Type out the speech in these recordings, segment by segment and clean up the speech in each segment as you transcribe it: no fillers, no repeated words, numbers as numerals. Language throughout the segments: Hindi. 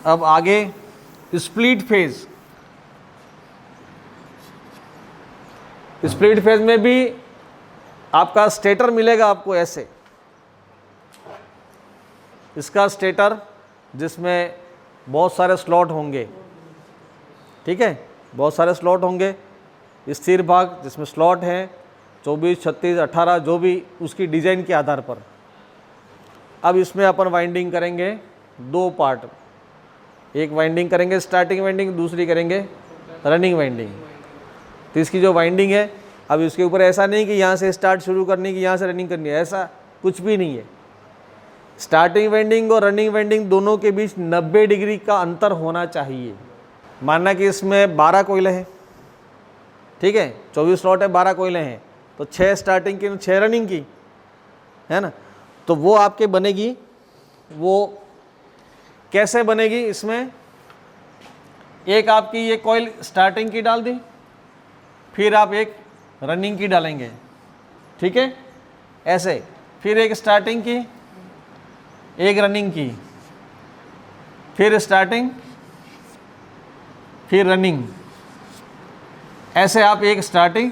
अब आगे स्प्लिट फेज। स्प्लिट फेज में भी आपका स्टेटर मिलेगा आपको ऐसे, इसका स्टेटर जिसमें बहुत सारे स्लॉट होंगे, ठीक है, बहुत सारे स्लॉट होंगे। स्थिर भाग जिसमें स्लॉट हैं 24, 36, 18 जो भी उसकी डिज़ाइन के आधार पर। अब इसमें अपन वाइंडिंग करेंगे दो पार्ट, एक वाइंडिंग करेंगे स्टार्टिंग वाइंडिंग, दूसरी करेंगे रनिंग वाइंडिंग। तो इसकी जो वाइंडिंग है, अब इसके ऊपर ऐसा नहीं कि यहाँ से स्टार्ट शुरू करनी कि यहाँ से रनिंग करनी है, ऐसा कुछ भी नहीं है। स्टार्टिंग वाइंडिंग और रनिंग वाइंडिंग दोनों के बीच 90 डिग्री का अंतर होना चाहिए। मानना कि इसमें 12 कोयले हैं, ठीक है, 24 स्लॉट है, 12 कोयले हैं, तो 6 स्टार्टिंग की 6 रनिंग की, है ना। तो वो आपके बनेगी, वो कैसे बनेगी, इसमें एक आपकी ये कॉइल स्टार्टिंग की डाल दी, फिर आप एक रनिंग की डालेंगे, ठीक है, ऐसे, फिर एक स्टार्टिंग की, एक रनिंग की, फिर स्टार्टिंग, फिर रनिंग, ऐसे आप एक स्टार्टिंग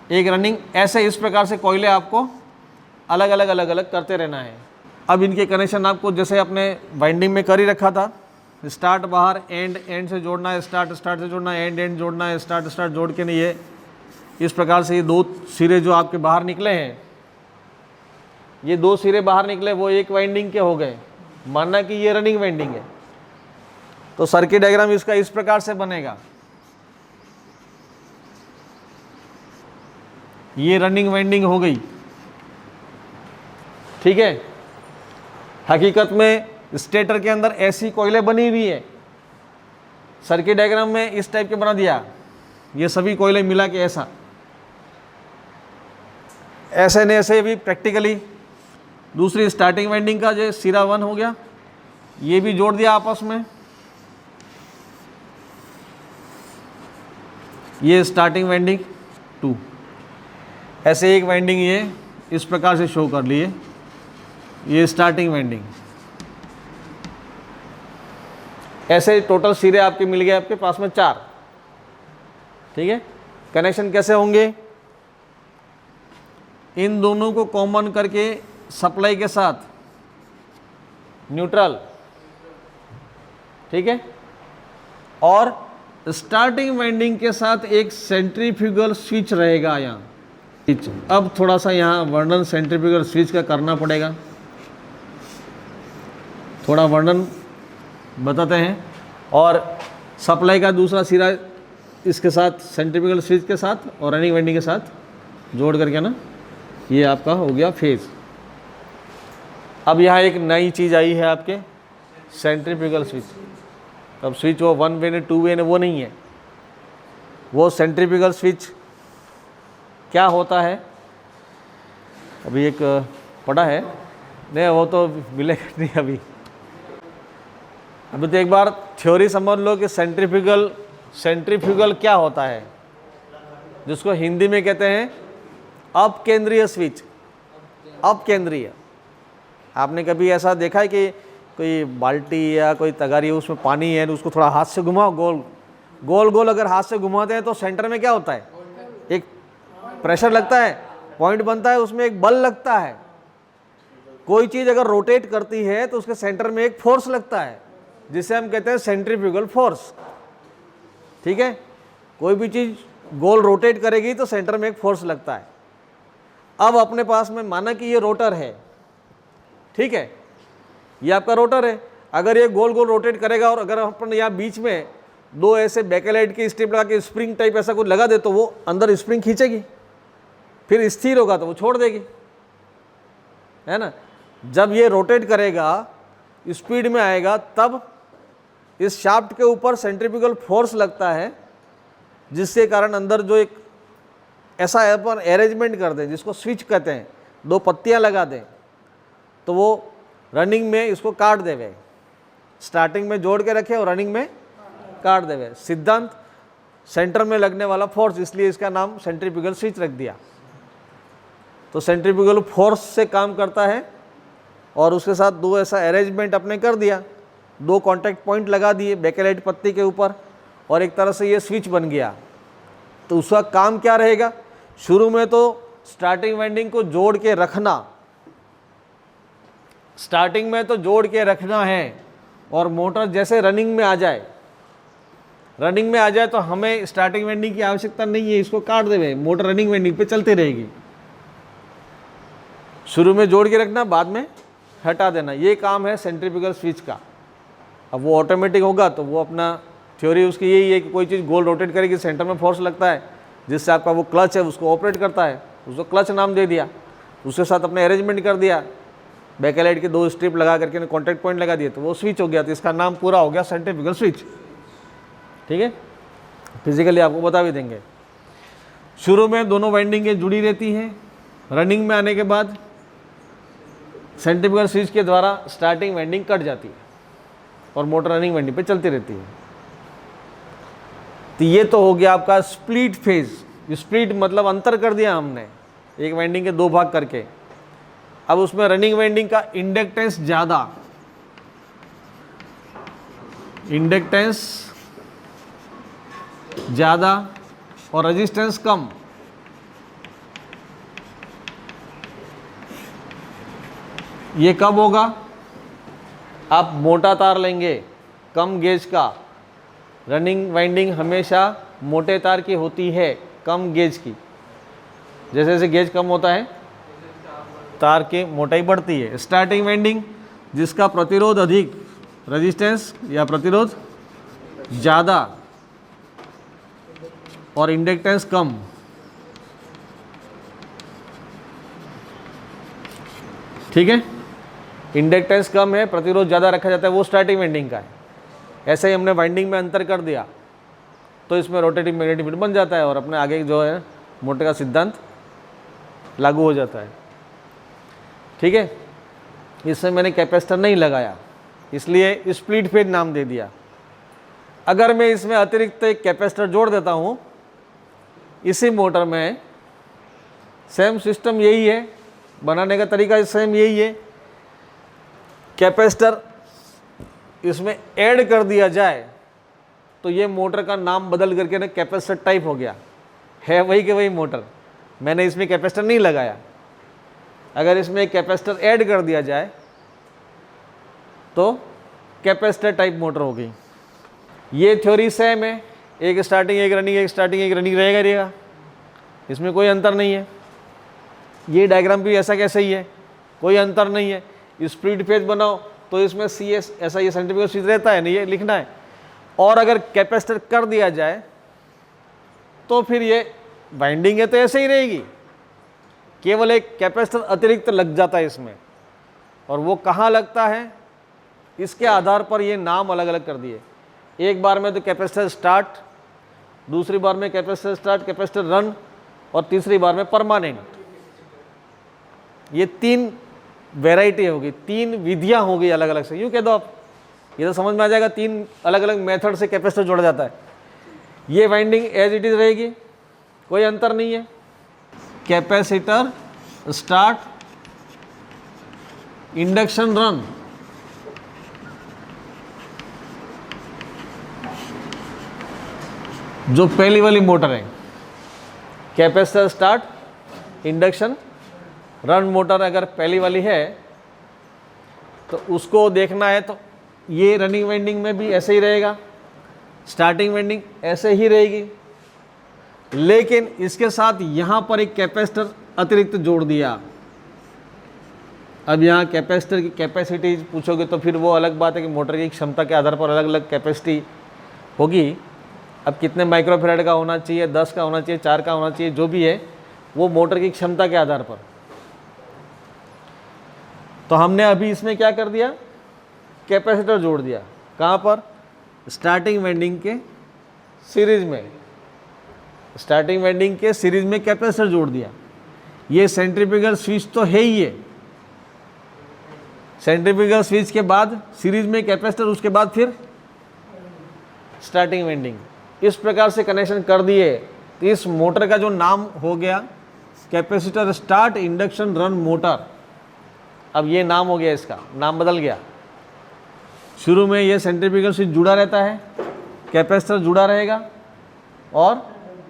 एक रनिंग, ऐसे इस प्रकार से कोयले आपको अलग अलग करते रहना है। अब इनके कनेक्शन आपको जैसे अपने वाइंडिंग में कर ही रखा था, स्टार्ट बाहर, एंड से जोड़ना है, स्टार्ट से जोड़ना है, एंड जोड़ना है, स्टार्ट जोड़ के नहीं है। इस प्रकार से ये दो सिरे जो आपके बाहर निकले हैं, ये दो सिरे बाहर निकले, वो एक वाइंडिंग के हो गए। मानना कि ये रनिंग वाइंडिंग है, तो सर्किट डायग्राम इसका इस प्रकार से बनेगा। ये रनिंग वाइंडिंग हो गई, ठीक है। हकीकत में स्टेटर के अंदर ऐसी कोयले बनी हुई है, सर्किट डायग्राम में इस टाइप के बना दिया, ये सभी कोयले मिला के ऐसा, ऐसे ने ऐसे भी प्रैक्टिकली। दूसरी स्टार्टिंग वाइंडिंग का जो सिरा 1 हो गया, ये भी जोड़ दिया आपस में, ये स्टार्टिंग वाइंडिंग 2, ऐसे एक वाइंडिंग ये इस प्रकार से शो कर लिए, ये स्टार्टिंग वाइंडिंग, ऐसे टोटल सिरे आपके मिल गए आपके पास में 4, ठीक है। कनेक्शन कैसे होंगे, इन दोनों को कॉमन करके सप्लाई के साथ न्यूट्रल, ठीक है, और स्टार्टिंग वाइंडिंग के साथ एक सेंट्रीफ्यूगल स्विच रहेगा यहाँ। अब थोड़ा सा यहाँ वर्णन सेंट्रीफ्यूगल स्विच का करना पड़ेगा, थोड़ा वर्णन बताते हैं। और सप्लाई का दूसरा सिरा इसके साथ सेंट्रीफ्यूगल स्विच के साथ और रनिंग वाइंडिंग के साथ जोड़ करके ना, ये आपका हो गया फेज। अब यहाँ एक नई चीज़ आई है आपके, सेंट्रीफ्यूगल स्विच। अब स्विच वो 1 वे ने 2 वे ने वो नहीं है, वो सेंट्रीफ्यूगल स्विच क्या होता है, अभी एक पढ़ा है, नहीं वो तो मिलेगा नहीं अभी तो एक बार थ्योरी समझ लो कि सेंट्रीफ्यूगल क्या होता है, जिसको हिंदी में कहते हैं अपकेंद्रीय स्विच। अपकेंद्रीय, आपने कभी ऐसा देखा है कि कोई बाल्टी या कोई तगारी है, उसमें पानी है, उसको थोड़ा हाथ से घुमाओ, गोल गोल अगर हाथ से घुमाते हैं तो सेंटर में क्या होता है, एक प्रेशर लगता है, पॉइंट बनता है, उसमें एक बल लगता है। कोई चीज़ अगर रोटेट करती है तो उसके सेंटर में एक फोर्स लगता है, जिसे हम कहते हैं सेंट्रीफ्यूगल फोर्स, ठीक है। कोई भी चीज़ गोल रोटेट करेगी तो सेंटर में एक फोर्स लगता है। अब अपने पास में माना कि ये रोटर है, ठीक है, ये आपका रोटर है। अगर ये गोल गोल रोटेट करेगा और अगर अपन यहाँ बीच में दो ऐसे बैकेलाइट की स्ट्रिप लगा के स्प्रिंग टाइप ऐसा कुछ लगा दे तो वो अंदर स्प्रिंग खींचेगी, फिर स्थिर होगा तो वो छोड़ देगी, है ना। जब ये रोटेट करेगा, स्पीड में आएगा, तब इस शाफ्ट के ऊपर सेंट्रीफ्यूगल फोर्स लगता है, जिसके कारण अंदर जो एक ऐसा अपन अरेंजमेंट कर दें जिसको स्विच कहते हैं, 2 पत्तियां लगा दें, तो वो रनिंग में इसको काट देवे, स्टार्टिंग में जोड़ के रखे और रनिंग में काट देवे। सिद्धांत सेंटर में लगने वाला फोर्स, इसलिए इसका नाम सेंट्रीफ्यूगल स्विच रख दिया। तो सेंट्रीफ्यूगल फोर्स से काम करता है और उसके साथ 2 ऐसा अरेंजमेंट अपने कर दिया। 2 कॉन्टैक्ट पॉइंट लगा दिए बेकेलाइट पत्ती के ऊपर और एक तरह से ये स्विच बन गया। तो उसका काम क्या रहेगा, शुरू में तो स्टार्टिंग वाइंडिंग को जोड़ के रखना, स्टार्टिंग में तो जोड़ के रखना है और मोटर जैसे रनिंग में आ जाए, रनिंग में आ जाए तो हमें स्टार्टिंग वाइंडिंग की आवश्यकता नहीं है, इसको काट देवे, मोटर रनिंग वाइंडिंग पे चलती रहेगी। शुरू में जोड़ के रखना, बाद में हटा देना, ये काम है सेंट्रीफ्यूगल स्विच का। अब वो ऑटोमेटिक होगा तो वो अपना थ्योरी उसकी यही है कि कोई चीज़ गोल रोटेट करेगी, सेंटर में फोर्स लगता है जिससे आपका वो क्लच है उसको ऑपरेट करता है, उसको क्लच नाम दे दिया, उसके साथ अपने अरेंजमेंट कर दिया, बेकेलाइट के 2 स्ट्रिप लगा करके कॉन्टैक्ट पॉइंट लगा दिए तो वो स्विच हो गया। तो इसका नाम पूरा हो गया सेंट्रीफ्यूगल स्विच। ठीक है, फिजिकली आपको बता भी देंगे। शुरू में दोनों वाइंडिंगें जुड़ी रहती हैं, रनिंग में आने के बाद सेंट्रीफ्यूगल स्विच के द्वारा स्टार्टिंग वाइंडिंग कट जाती है और मोटर रनिंग वाइंडिंग पे चलती रहती है। तो ये तो हो गया आपका स्प्लिट फेज। स्प्लिट मतलब अंतर कर दिया हमने एक वाइंडिंग के 2 भाग करके। अब उसमें रनिंग वाइंडिंग का इंडक्टेंस ज़्यादा, इंडक्टेंस ज़्यादा और रेजिस्टेंस कम। ये कब होगा, आप मोटा तार लेंगे कम गेज का, रनिंग वाइंडिंग हमेशा मोटे तार की होती है कम गेज की। जैसे जैसे गेज कम होता है तार की मोटाई बढ़ती है। स्टार्टिंग वाइंडिंग जिसका प्रतिरोध अधिक, रेजिस्टेंस या प्रतिरोध ज़्यादा और इंडक्टेंस कम। ठीक है, इंडक्टेंस कम है, प्रतिरोध ज़्यादा रखा जाता है, वो स्टार्टिंग वाइंडिंग का है। ऐसे ही हमने वाइंडिंग में अंतर कर दिया तो इसमें रोटेटिंग मैग्नेटिक फील्ड बन जाता है और अपने आगे जो है मोटर का सिद्धांत लागू हो जाता है। ठीक है, इसमें मैंने कैपेसिटर नहीं लगाया इसलिए स्प्लिट फेज नाम दे दिया। अगर मैं इसमें अतिरिक्त एक कैपेसिटर जोड़ देता हूँ इसी मोटर में, सेम सिस्टम यही है, बनाने का तरीका सेम यही है, कैपेसिटर इसमें ऐड कर दिया जाए तो ये मोटर का नाम बदल करके ना कैपेसिटर टाइप हो गया, है वही के वही मोटर, मैंने इसमें कैपेसिटर नहीं लगाया। अगर इसमें एक कैपेसिटर ऐड कर दिया जाए तो कैपेसिटर टाइप मोटर हो गई। ये थ्योरी सेम है, एक स्टार्टिंग एक रनिंग, एक स्टार्टिंग एक रनिंग रहेगा, इसमें कोई अंतर नहीं है। ये डायग्राम भी ऐसा कैसे ही है, कोई अंतर नहीं है। स्प्लिट फेज बनाओ तो इसमें CS ऐसा ये सेंट्रीफ्यूगल स्विच रहता है, नहीं ये लिखना है। और अगर कैपेसिटर कर दिया जाए तो फिर ये वाइंडिंग है तो ऐसे ही रहेगी, केवल एक कैपेसिटर अतिरिक्त लग जाता है इसमें। और वो कहाँ लगता है इसके आधार पर ये नाम अलग अलग कर दिए। एक बार में तो कैपेसिटर स्टार्ट, दूसरी बार में कैपेसिटर स्टार्ट, कैपेसिटर रन और तीसरी बार में परमानेंट। ये 3 वैरायटी होगी, 3 विधियां होगी अलग अलग से। यूँ कह दो आप, ये तो समझ में आ जाएगा 3 अलग अलग मेथड से कैपेसिटर जोड़ा जाता है। ये वाइंडिंग एज इट इज रहेगी, कोई अंतर नहीं है। कैपेसिटर स्टार्ट, इंडक्शन रन, जो पहली वाली मोटर है, capacitor start, induction run motor अगर पहली वाली है तो उसको देखना है तो ये रनिंग वाइंडिंग में भी ऐसे ही रहेगा, स्टार्टिंग वाइंडिंग ऐसे ही रहेगी, लेकिन इसके साथ यहाँ पर एक कैपेसिटर अतिरिक्त जोड़ दिया। अब यहाँ कैपेसिटर की कैपेसिटी पूछोगे तो फिर वो अलग बात है कि मोटर की क्षमता के आधार पर अलग अलग कैपेसिटी होगी। अब कितने माइक्रोफैराड का होना चाहिए, 10 का होना चाहिए, 4 का होना चाहिए, जो भी है वो मोटर की क्षमता के आधार पर। तो हमने अभी इसमें क्या कर दिया, कैपेसिटर जोड़ दिया। कहाँ पर, स्टार्टिंग वाइंडिंग के सीरीज में, स्टार्टिंग वाइंडिंग के सीरीज में कैपेसिटर जोड़ दिया। ये सेंट्रीफ्यूगल स्विच तो है ही है, सेंट्रीफ्यूगल स्विच के बाद सीरीज में कैपेसिटर, उसके बाद फिर स्टार्टिंग वाइंडिंग। इस प्रकार से कनेक्शन कर दिए तो इस मोटर का जो नाम हो गया capacitor start induction run motor. अब ये नाम हो गया, इसका नाम बदल गया। शुरू में ये सेंट्रीफ्यूगल स्विच जुड़ा रहता है, कैपेसिटर जुड़ा रहेगा और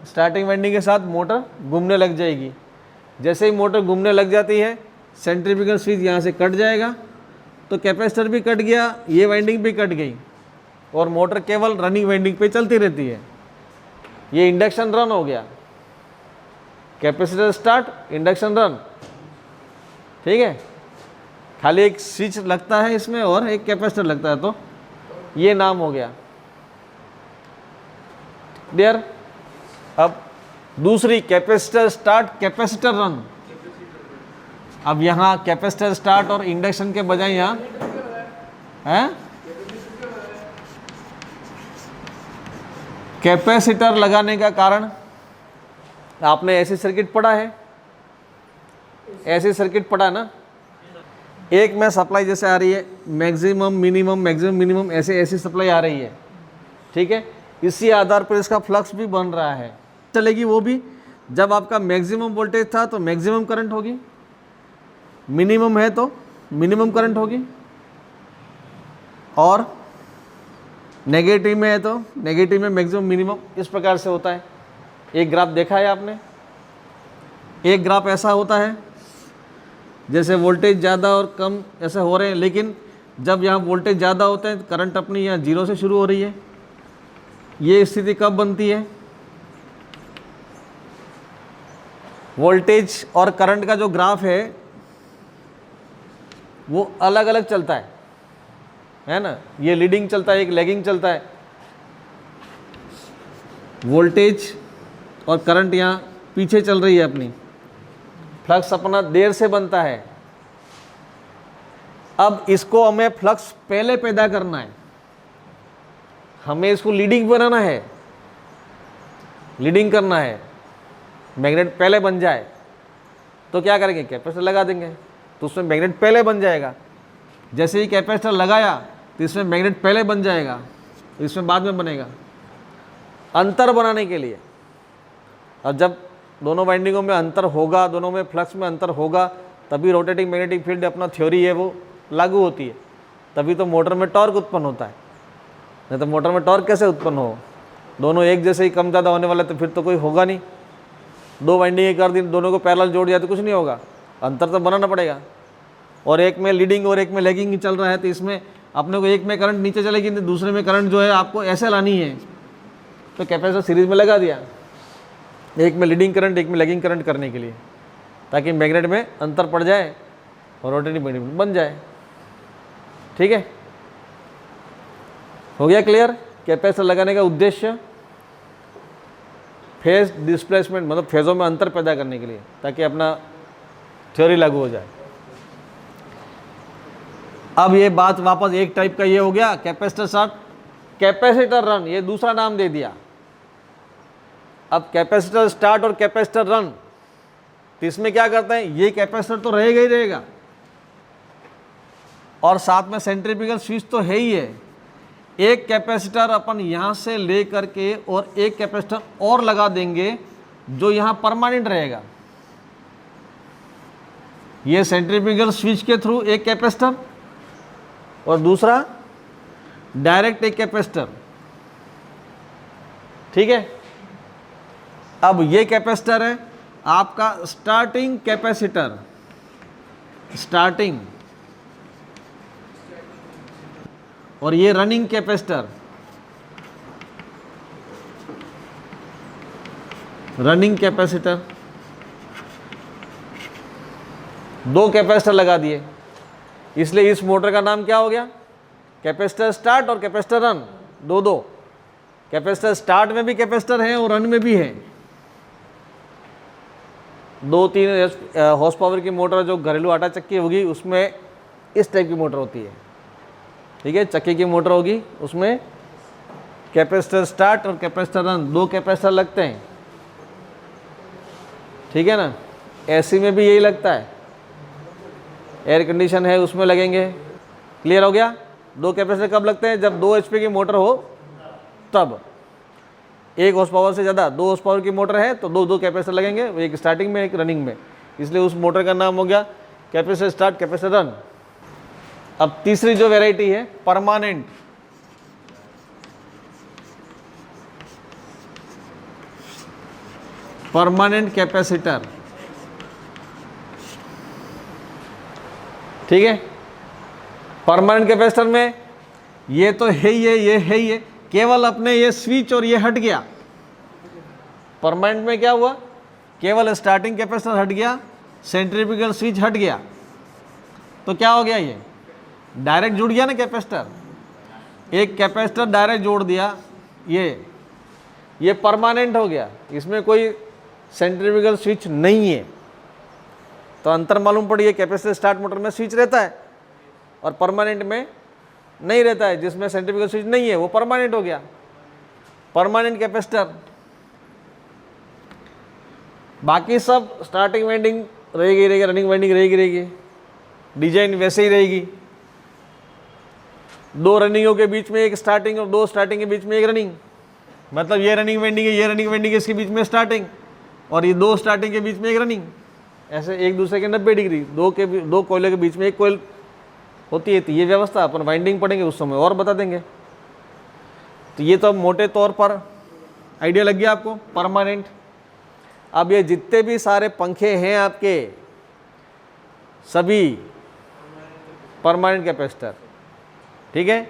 स्टार्टिंग वाइंडिंग के साथ मोटर घूमने लग जाएगी। जैसे ही मोटर घूमने लग जाती है सेंट्रीफ्यूगल स्विच यहाँ से कट जाएगा, तो कैपेसिटर भी कट गया, ये वाइंडिंग भी कट गई और मोटर केवल रनिंग वाइंडिंग पे चलती रहती है। ये इंडक्शन रन हो गया, कैपेसिटर स्टार्ट, इंडक्शन रन। ठीक है, खाली एक स्विच लगता है इसमें और एक कैपेसिटर लगता है, तो ये नाम हो गया। क्लियर? अब दूसरी कैपेसिटर स्टार्ट, कैपेसिटर रन। अब यहाँ कैपेसिटर स्टार्ट और इंडक्शन के बजाय यहाँ है कैपेसिटर लगाने का कारण, आपने ऐसी सर्किट पढ़ा है, ऐसी सर्किट पढ़ा ना, एक में सप्लाई जैसे आ रही है मैक्सिमम मिनिमम मैक्सिमम मिनिमम, ऐसे ऐसी सप्लाई आ रही है। ठीक है, इसी आधार पर इसका फ्लक्स भी बन रहा है। चलेगी वो भी, जब आपका मैक्सिमम वोल्टेज था तो मैक्सिमम करंट होगी, मिनिमम है तो मिनिमम करंट होगी, और नेगेटिव में है तो नेगेटिव में मैक्सिमम मिनिमम। इस प्रकार से होता है। एक ग्राफ देखा है आपने, एक ग्राफ ऐसा होता है जैसे वोल्टेज ज़्यादा और कम ऐसे हो रहे हैं, लेकिन जब यहाँ वोल्टेज ज़्यादा होते हैं करंट अपनी यहाँ जीरो से शुरू हो रही है। ये स्थिति कब बनती है? वोल्टेज और करंट का जो ग्राफ है वो अलग अलग चलता है ना, ये लीडिंग चलता है, एक लैगिंग चलता है। वोल्टेज और करंट यहाँ पीछे चल रही है अपनी, फ्लक्स अपना देर से बनता है। अब इसको हमें फ्लक्स पहले पैदा करना है, हमें इसको लीडिंग बनाना है, लीडिंग करना है, मैग्नेट पहले बन जाए। तो क्या करेंगे? कैपेसिटर लगा देंगे, तो उसमें मैग्नेट पहले बन जाएगा। जैसे ही कैपेसिटर लगाया तो इसमें मैग्नेट पहले बन जाएगा, तो इसमें बाद में बनेगा। अंतर बनाने के लिए, और जब दोनों वाइंडिंगों में अंतर होगा, दोनों में फ्लक्स में अंतर होगा, तभी रोटेटिंग मैग्नेटिक फील्ड अपना थ्योरी है वो लागू होती है, तभी तो मोटर में टॉर्क उत्पन्न होता है। नहीं तो मोटर में टॉर्क कैसे उत्पन्न हो? दोनों एक जैसे ही कम ज़्यादा होने वाले, तो फिर तो कोई होगा नहीं। दो वाइंडिंग कर दी, दोनों को पैरेलल जोड़ दिया तो कुछ नहीं होगा, अंतर तो बनाना पड़ेगा। और एक में लीडिंग और एक में लैगिंग चल रहा है, तो इसमें अपने को एक में करंट नीचे चलेगी, दूसरे में करंट जो है आपको ऐसे लानी है, तो कैपेसिटर सीरीज में लगा दिया, एक में लीडिंग करंट एक में लैगिंग करंट करने के लिए, ताकि मैग्नेट में अंतर पड़ जाए और रोटेटिंग मैग्नेट बन जाए। ठीक है, हो गया क्लियर? कैपेसिटर लगाने का उद्देश्य फेज डिस्प्लेसमेंट, मतलब फेजों में अंतर पैदा करने के लिए, ताकि अपना थ्योरी लागू हो जाए। अब ये बात वापस एक टाइप का ये हो गया कैपेसिटर स्टार्ट, कैपेसिटर रन, ये दूसरा नाम दे दिया। अब कैपेसिटर स्टार्ट और कैपेसिटर रन, तो इसमें क्या करते हैं? ये कैपेसिटर तो रहेगा ही रहेगा, और साथ में सेंट्रीफ्यूगल स्विच तो है ही है। एक कैपेसिटर अपन यहाँ से ले करके और एक कैपेसिटर और लगा देंगे जो यहाँ परमानेंट रहेगा। ये सेंट्रीफ्यूगल स्विच के थ्रू एक कैपेसिटर और दूसरा डायरेक्ट एक कैपेसिटर। ठीक है, अब ये कैपेसिटर है आपका स्टार्टिंग कैपेसिटर, स्टार्टिंग, और ये रनिंग कैपेसिटर, रनिंग कैपेसिटर। दो कैपेसिटर लगा दिए, इसलिए इस मोटर का नाम क्या हो गया? कैपेसिटर स्टार्ट और कैपेसिटर रन, दो दो कैपेसिटर। स्टार्ट में भी कैपेसिटर है और रन में भी है। 2-3 हॉर्स पावर की मोटर जो घरेलू आटा चक्की होगी उसमें इस टाइप की मोटर होती है। ठीक है, चक्की की मोटर होगी उसमें कैपेसिटर स्टार्ट और कैपेसिटर रन, दो कैपेसिटर लगते हैं। ठीक है ना, एसी में भी यही लगता है, एयर कंडीशन है उसमें लगेंगे। क्लियर हो गया? दो कैपेसिटर कब लगते हैं? जब 2 HP की मोटर हो तब। 1 हॉर्स पावर से ज़्यादा, 2 हॉर्स पावर की मोटर है तो दो कैपेसिटर लगेंगे, एक स्टार्टिंग में एक रनिंग में। इसलिए उस मोटर का नाम हो गया कैपेसिटर स्टार्ट कैपेसिटर रन। अब तीसरी जो वैरायटी है परमानेंट, परमानेंट कैपेसिटर। ठीक है, परमानेंट कैपेसिटर में ये तो है ही है, ये है ही है, केवल अपने ये स्विच और ये हट गया। परमानेंट में क्या हुआ, केवल स्टार्टिंग कैपेसिटर हट गया, सेंट्रीफ्यूगल स्विच हट गया, तो क्या हो गया, ये डायरेक्ट जुड़ गया ना कैपेसिटर, एक कैपेसिटर डायरेक्ट जोड़ दिया, ये परमानेंट हो गया, इसमें कोई सेंट्रीफ्यूगल स्विच नहीं है। तो अंतर मालूम पड़ी है, कैपेसिटर स्टार्ट मोटर में स्विच रहता है और परमानेंट में नहीं रहता है, जिसमें सेंट्रीफ्यूगल स्विच नहीं है वो परमानेंट हो गया, परमानेंट कैपेसिटर। बाकी सब स्टार्टिंग वाइंडिंग रहेगी, रनिंग वाइंडिंग रहेगी, डिजाइन वैसे ही रहेगी, दो रनिंगों के बीच में एक स्टार्टिंग और दो स्टार्टिंग के बीच में एक रनिंग, मतलब ये रनिंग वाइंडिंग है, ये रनिंग वाइंडिंग है, इसके बीच में स्टार्टिंग और ये दो स्टार्टिंग के बीच में एक रनिंग, ऐसे एक दूसरे के 90 डिग्री, दो कोयले के बीच में एक कोयल होती है। तो ये व्यवस्था अपन वाइंडिंग पढ़ेंगे उस समय और बता देंगे। तो ये तो मोटे तौर पर आइडिया लग गया आपको परमानेंट। अब ये जितने भी सारे पंखे हैं आपके, सभी परमानेंट कैपेसिटर। ठीक है,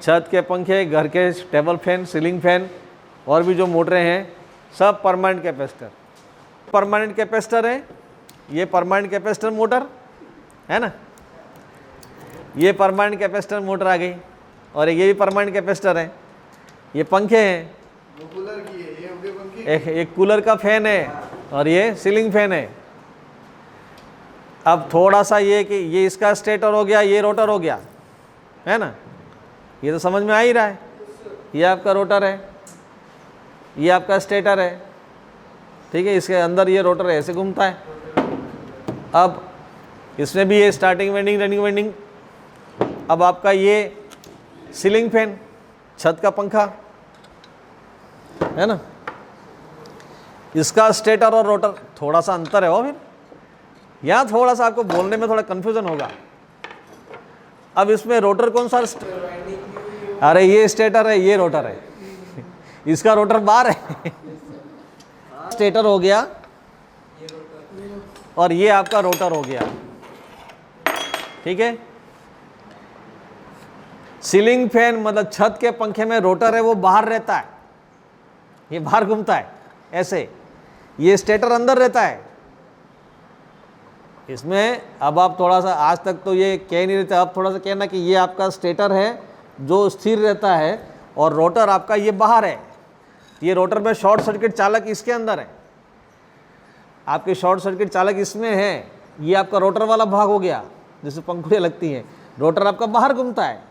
छत के पंखे, घर के टेबल फैन, सीलिंग फैन और भी जो मोटरें हैं सब परमानेंट कैपेसिटर। परमानेंट कैपेसिटर है, ये परमानेंट कैपेसिटर मोटर है ना, ये परमानेंट कैपेसिटर मोटर आ गई, और ये भी परमानेंट कैपेसिटर है। ये पंखे हैं, कूलर की है, ये हो गए पंखे। एक कूलर का फैन है और ये सीलिंग फैन है। अब थोड़ा सा ये कि ये इसका स्टेटर हो गया, ये रोटर हो गया, है ना, ये तो समझ में आ ही रहा है। ये आपका रोटर है, ये आपका स्टेटर है, ठीक है, इसके अंदर ये रोटर ऐसे घूमता है। अब इसमें भी ये स्टार्टिंग वाइंडिंग, रनिंग वाइंडिंग। अब आपका ये सीलिंग फैन, छत का पंखा है ना, इसका स्टेटर और रोटर थोड़ा सा अंतर है। वो फिर यहाँ थोड़ा सा आपको बोलने में थोड़ा कंफ्यूजन होगा। अब इसमें रोटर कौन सा, अरे ये स्टेटर है, ये रोटर है, इसका रोटर बाहर है। स्टेटर हो गया और ये आपका रोटर हो गया। ठीक है, सीलिंग फैन मतलब छत के पंखे में रोटर है, वो बाहर रहता है, ये बाहर घूमता है ऐसे, ये स्टेटर अंदर रहता है। इसमें अब आप थोड़ा सा, आज तक तो ये कह नहीं रहता, अब थोड़ा सा कहना कि ये आपका स्टेटर है जो स्थिर रहता है और रोटर आपका ये बाहर है। ये रोटर में शॉर्ट सर्किट चालक इसके अंदर है, आपके शॉर्ट सर्किट चालक इसमें है। ये आपका रोटर वाला भाग हो गया जिससे पंखुड़ियाँ लगती हैं। रोटर आपका बाहर घूमता है,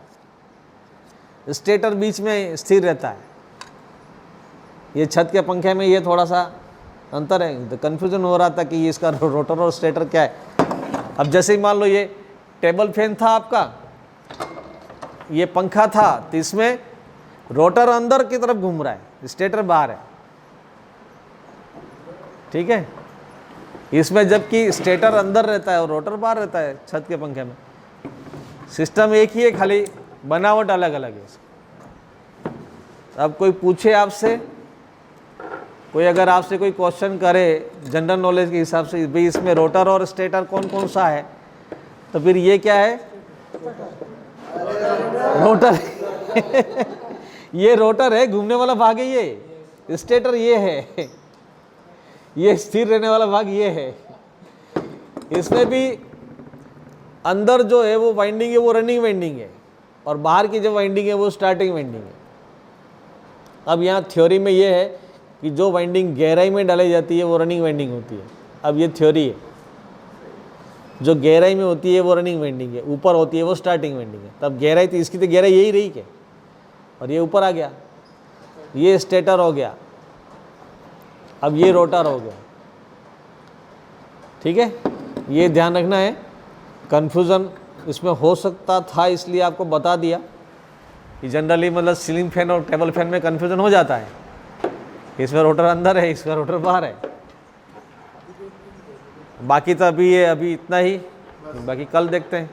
स्टेटर बीच में स्थिर रहता है। ये छत के पंखे में ये थोड़ा सा अंतर है, तो कन्फ्यूजन हो रहा था कि इसका रोटर और स्टेटर क्या है। अब जैसे ही मान लो ये टेबल फैन था आपका, ये पंखा था, तो इसमें रोटर अंदर की तरफ घूम रहा है, स्टेटर बाहर है। ठीक है, इसमें जबकि स्टेटर अंदर रहता है और रोटर बाहर रहता है छत के पंखे में। सिस्टम एक ही है, खाली बनावट अलग अलग है। अब कोई पूछे आपसे, कोई अगर आपसे कोई क्वेश्चन करे जनरल नॉलेज के हिसाब से, भाई इसमें रोटर और स्टेटर कौन कौन सा है, तो फिर ये क्या है, रोटर। ये रोटर है, घूमने वाला भाग है, ये स्टेटर ये है, ये स्थिर रहने वाला भाग ये है। इसमें भी अंदर जो है वो वाइंडिंग है, वो रनिंग वाइंडिंग है, और बाहर की जो वाइंडिंग है वो स्टार्टिंग वाइंडिंग है। अब यहाँ थ्योरी में ये है कि जो वाइंडिंग गहराई में डाली जाती है वो रनिंग वाइंडिंग होती है। अब ये थ्योरी है, जो गहराई में होती है वो रनिंग वाइंडिंग है, ऊपर होती है वो स्टार्टिंग वाइंडिंग है। तब गहराई थी, इसकी तो गहराई यही रही क्या, और ये ऊपर आ गया, ये स्टेटर हो गया, अब ये रोटर हो गया। ठीक है, ये ध्यान रखना है, कन्फ्यूज़न इसमें हो सकता था इसलिए आपको बता दिया कि जनरली मतलब सीलिंग फैन और टेबल फैन में कन्फ्यूज़न हो जाता है, इसमें रोटर अंदर है, इसका रोटर बाहर है। बाकी तो अभी ये अभी इतना ही, बाकी कल देखते हैं।